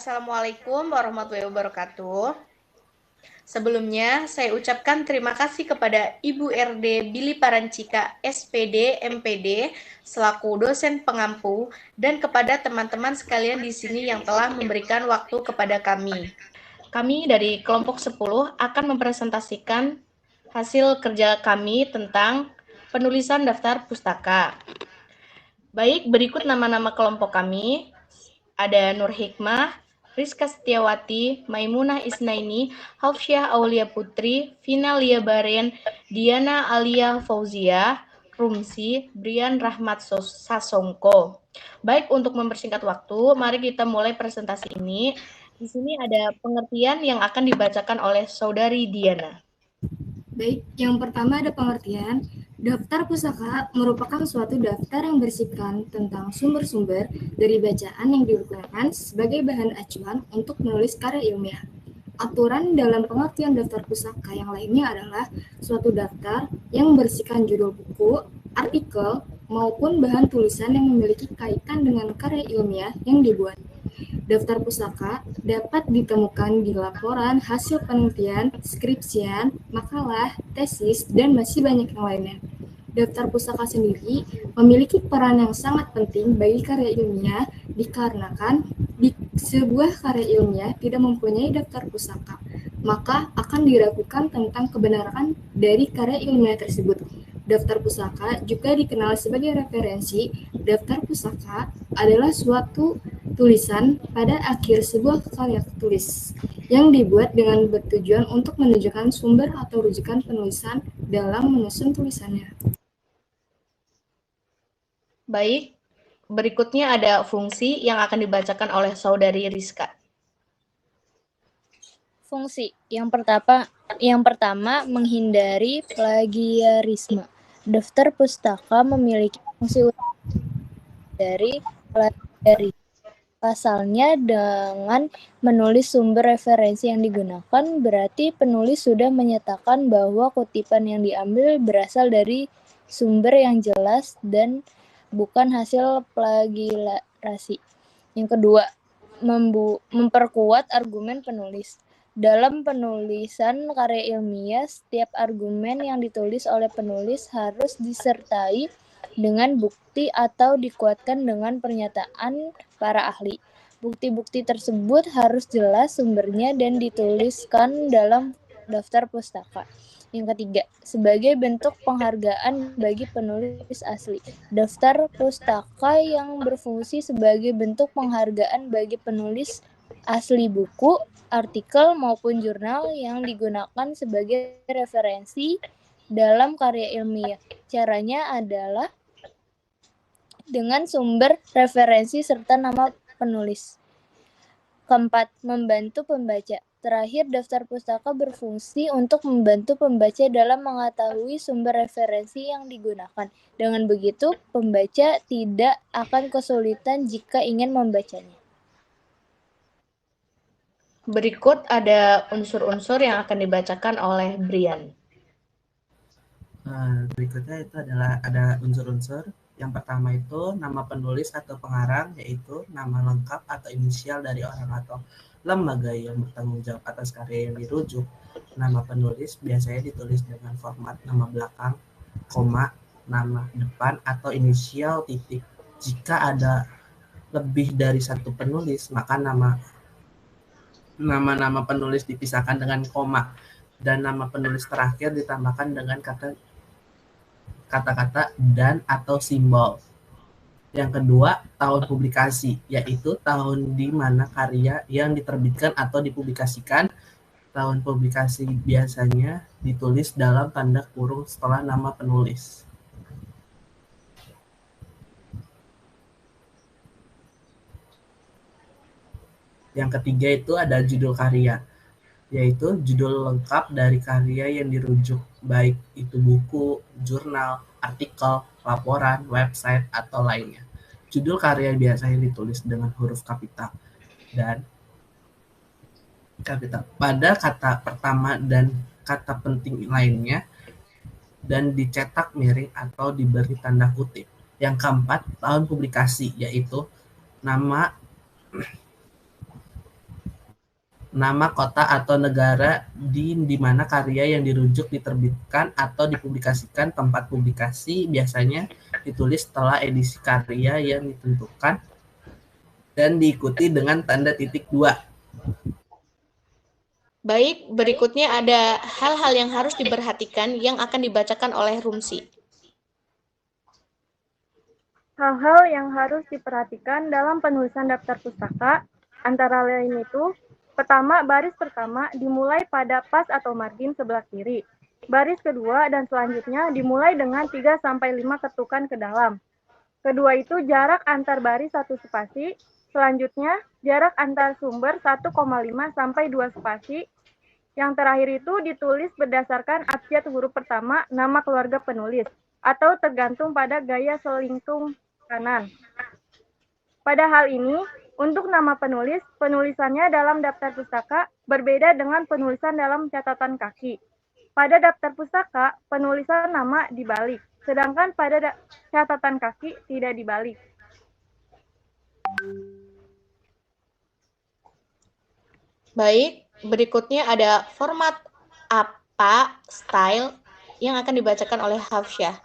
Assalamualaikum warahmatullahi wabarakatuh. Sebelumnya, saya ucapkan terima kasih kepada Ibu RD Billy Parancika, SPD, MPD, selaku dosen pengampu, dan kepada teman-teman sekalian di sini yang telah memberikan waktu kepada kami. Kami dari kelompok 10 akan mempresentasikan hasil kerja kami tentang penulisan daftar pustaka. Baik, berikut nama-nama kelompok kami. Ada Nur Hikmah, Rizka Setiawati, Maimunah Isnaini, Hafsyah Aulia Putri, Vina Lia Baren, Diana Alia Fauzia, Rumsi, Brian Rahmat Sasongko. Baik, untuk mempersingkat waktu, mari kita mulai presentasi ini. Di sini ada pengertian yang akan dibacakan oleh Saudari Diana. Baik, yang pertama ada pengertian. Daftar pustaka merupakan suatu daftar yang berisikan tentang sumber-sumber dari bacaan yang digunakan sebagai bahan acuan untuk menulis karya ilmiah. Aturan dalam pengertian daftar pustaka yang lainnya adalah suatu daftar yang berisikan judul buku, artikel, maupun bahan tulisan yang memiliki kaitan dengan karya ilmiah yang dibuat. Daftar pustaka dapat ditemukan di laporan hasil penelitian, skripsian, makalah, tesis, dan masih banyak yang lainnya. Daftar pustaka sendiri memiliki peran yang sangat penting bagi karya ilmiah dikarenakan di sebuah karya ilmiah tidak mempunyai daftar pustaka, maka akan diragukan tentang kebenaran dari karya ilmiah tersebut. Daftar pustaka juga dikenal sebagai referensi. Daftar pustaka adalah suatu tulisan pada akhir sebuah karya tulis yang dibuat dengan bertujuan untuk menunjukkan sumber atau rujukan penulisan dalam menyusun tulisannya. Baik, berikutnya ada fungsi yang akan dibacakan oleh Saudari Rizka. Fungsi yang pertama menghindari plagiarisme. Daftar pustaka memiliki fungsi utama dari plagiarisme. Pasalnya, dengan menulis sumber referensi yang digunakan, berarti penulis sudah menyatakan bahwa kutipan yang diambil berasal dari sumber yang jelas dan bukan hasil plagiasi. Yang kedua, memperkuat argumen penulis. Dalam penulisan karya ilmiah, setiap argumen yang ditulis oleh penulis harus disertai dengan bukti atau dikuatkan dengan pernyataan para ahli. Bukti-bukti tersebut harus jelas sumbernya dan dituliskan dalam daftar pustaka. Yang ketiga, sebagai bentuk penghargaan bagi penulis asli. Daftar pustaka yang berfungsi sebagai bentuk penghargaan bagi penulis asli buku, artikel, maupun jurnal yang digunakan sebagai referensi dalam karya ilmiah. Caranya adalah dengan sumber referensi serta nama penulis. Keempat, membantu pembaca. Terakhir, daftar pustaka berfungsi untuk membantu pembaca dalam mengetahui sumber referensi yang digunakan. Dengan begitu, pembaca tidak akan kesulitan jika ingin membacanya. Berikut ada unsur-unsur yang akan dibacakan oleh Brian. Berikutnya itu adalah ada unsur-unsur. Yang pertama itu nama penulis atau pengarang, yaitu nama lengkap atau inisial dari orang atau lembaga yang bertanggung jawab atas karya yang dirujuk. Nama penulis biasanya ditulis dengan format nama belakang, koma, nama depan, atau inisial titik. Jika ada lebih dari satu penulis, maka nama-nama penulis dipisahkan dengan koma, dan nama penulis terakhir ditambahkan dengan kata-kata dan atau simbol. Yang kedua, tahun publikasi, yaitu tahun di mana karya yang diterbitkan atau dipublikasikan. Tahun publikasi biasanya ditulis dalam tanda kurung setelah nama penulis. Yang ketiga itu ada judul karya, yaitu judul lengkap dari karya yang dirujuk, baik itu buku, jurnal, artikel, laporan, website, atau lainnya. Judul karya biasanya ditulis dengan huruf kapital dan kapital pada kata pertama dan kata penting lainnya, dan dicetak miring atau diberi tanda kutip. Yang keempat, tahun publikasi, yaitu nama nama kota atau negara di mana karya yang dirujuk diterbitkan atau dipublikasikan. Tempat publikasi biasanya ditulis setelah edisi karya yang ditentukan dan diikuti dengan tanda titik 2. Baik, berikutnya ada hal-hal yang harus diperhatikan yang akan dibacakan oleh Rumsi. Hal-hal yang harus diperhatikan dalam penulisan daftar pustaka antara lain itu, pertama, baris pertama dimulai pada pas atau margin sebelah kiri. Baris kedua dan selanjutnya dimulai dengan 3-5 ketukan ke dalam. Kedua itu jarak antar baris 1 spasi, selanjutnya jarak antar sumber 1,5 sampai 2 spasi. Yang terakhir itu ditulis berdasarkan abjad huruf pertama nama keluarga penulis atau tergantung pada gaya selingtung kanan. Pada hal ini, untuk nama penulis, penulisannya dalam daftar pustaka berbeda dengan penulisan dalam catatan kaki. Pada daftar pustaka, penulisan nama dibalik, sedangkan pada catatan kaki tidak dibalik. Baik, berikutnya ada format apa style yang akan dibacakan oleh Hafsyah.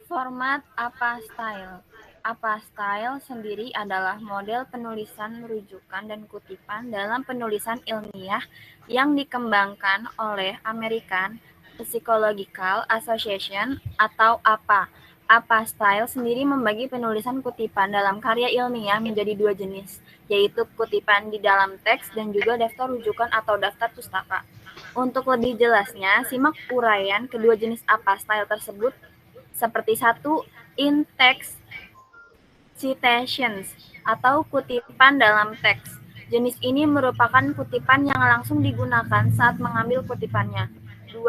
Format apa style? Apa style sendiri adalah model penulisan rujukan dan kutipan dalam penulisan ilmiah yang dikembangkan oleh American Psychological Association atau APA. APA style sendiri membagi penulisan kutipan dalam karya ilmiah menjadi 2 jenis, yaitu kutipan di dalam teks dan juga daftar rujukan atau daftar pustaka. Untuk lebih jelasnya, simak uraian kedua jenis APA style tersebut seperti 1. In-text citations atau kutipan dalam teks. Jenis ini merupakan kutipan yang langsung digunakan saat mengambil kutipannya. 2.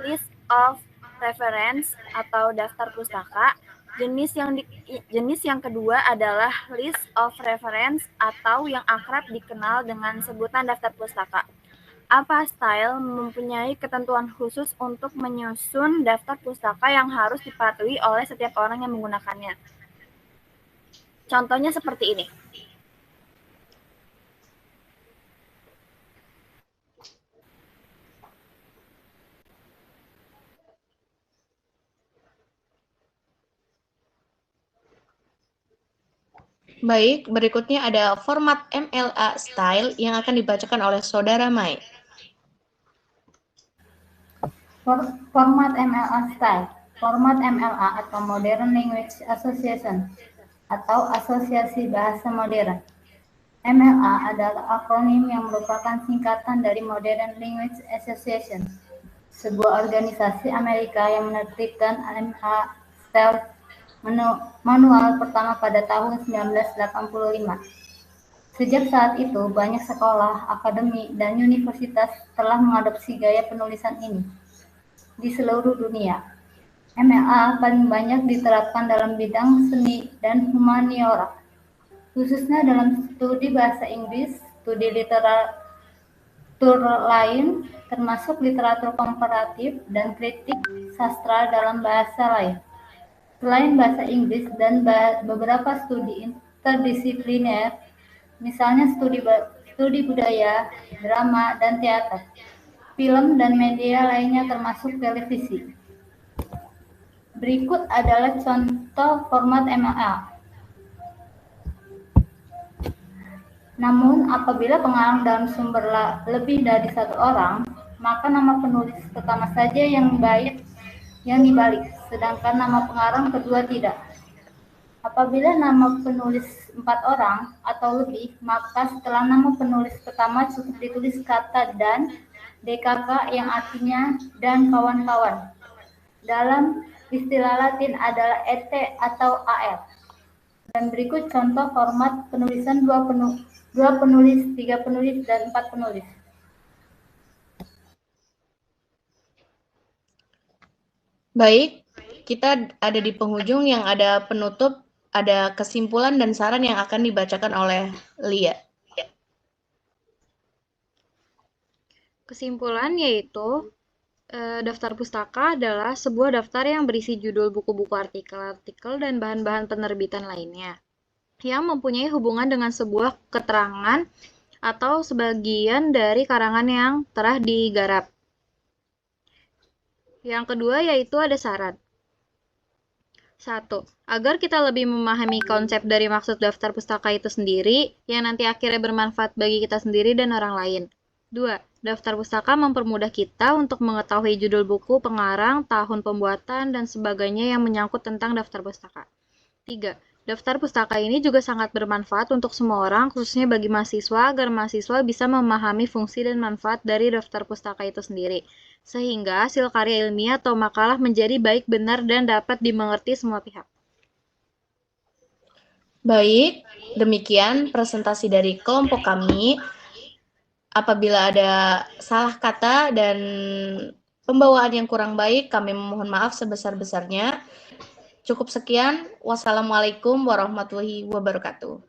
List of reference atau daftar pustaka. Jenis yang kedua adalah list of reference atau yang akrab dikenal dengan sebutan daftar pustaka. APA style mempunyai ketentuan khusus untuk menyusun daftar pustaka yang harus dipatuhi oleh setiap orang yang menggunakannya. Contohnya seperti ini. Baik, berikutnya ada format MLA style yang akan dibacakan oleh Saudara Mai. Format MLA style. Format MLA atau Modern Language Association atau Asosiasi Bahasa Modern. MLA adalah akronim yang merupakan singkatan dari Modern Language Association, sebuah organisasi Amerika yang menerbitkan MLA style manual pertama pada tahun 1985. Sejak saat itu, banyak sekolah, akademi, dan universitas telah mengadopsi gaya penulisan ini di seluruh dunia. MLA paling banyak diterapkan dalam bidang seni dan humaniora, khususnya dalam studi bahasa Inggris, studi literatur lain, termasuk literatur komparatif dan kritik sastra dalam bahasa lain. Selain bahasa Inggris dan beberapa studi interdisipliner, misalnya studi budaya, drama, dan teater, film, dan media lainnya termasuk televisi. Berikut adalah contoh format MLA. Namun, apabila pengarang dalam sumber lebih dari 1 orang, maka nama penulis pertama saja yang dibalik, sedangkan nama pengarang kedua tidak. Apabila nama penulis 4 orang atau lebih, maka setelah nama penulis pertama cukup ditulis kata dan DKK yang artinya dan kawan-kawan. Dalam istilah Latin adalah ET atau AR. Dan berikut contoh format penulisan 2 penulis, 3 penulis, dan 4 penulis. Baik, kita ada di penghujung yang ada penutup, ada kesimpulan dan saran yang akan dibacakan oleh Lia. Kesimpulan yaitu Daftar pustaka adalah sebuah daftar yang berisi judul buku-buku, artikel-artikel, dan bahan-bahan penerbitan lainnya yang mempunyai hubungan dengan sebuah keterangan atau sebagian dari karangan yang telah digarap. Yang kedua yaitu ada syarat. 1. Agar kita lebih memahami konsep dari maksud daftar pustaka itu sendiri, yang nanti akhirnya bermanfaat bagi kita sendiri dan orang lain. 2. Daftar pustaka mempermudah kita untuk mengetahui judul buku, pengarang, tahun pembuatan, dan sebagainya yang menyangkut tentang daftar pustaka. 3. Daftar pustaka ini juga sangat bermanfaat untuk semua orang, khususnya bagi mahasiswa, agar mahasiswa bisa memahami fungsi dan manfaat dari daftar pustaka itu sendiri, sehingga hasil karya ilmiah atau makalah menjadi baik, benar, dan dapat dimengerti semua pihak. Baik, demikian presentasi dari kelompok kami. Apabila ada salah kata dan pembawaan yang kurang baik, kami memohon maaf sebesar-besarnya. Cukup sekian. Wassalamualaikum warahmatullahi wabarakatuh.